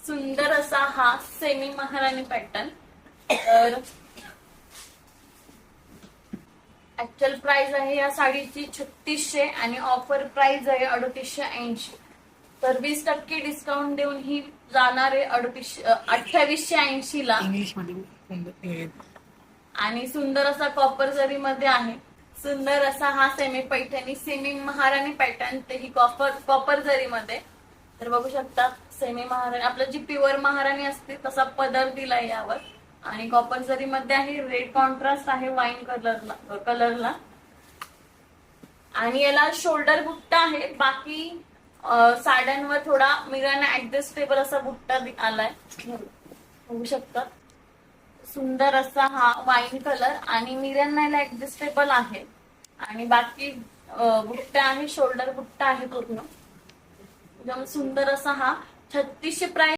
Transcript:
सुंदर असा हा सेमी महाराणी पॅटर्न। तर ऍक्च्युअल प्राइस आहे या साडीची 3600 आणि ऑफर प्राइस आहे 3880। तर 20% डिस्काउंट देऊन ही जाणार आहे 2880 ला। इंग्लिश मध्ये आणि सुंदर असा कॉपर जरी मध्ये आहे। सुंदर असा हा सेमी पैठणी सेमी महाराणी पॅटर्न, तेही कॉपर जरी मध्ये। तर बघू शकता सेमी महाराणी आपलं जी प्युअर महाराणी असते तसा पदर दिलाय यावर आणि कॉपर जरी मध्ये आहे। रेड कॉन्ट्रास्ट आहे वाईन कलरला आणि याला शोल्डर बुट्टा आहे। बाकी साड्यांवर थोडा मिरर ऍडजस्टेबल असा बुट्टा आलाय, बघू शकता। सुंदर असा हा वाईन कलर आणि मिरर ऍडजस्टेबल आहे आणि बाकी बुट्टा आहे, शोल्डर बुट्टा आहे पूर्ण। एकदम सुंदर असा हा 3600 प्राइस।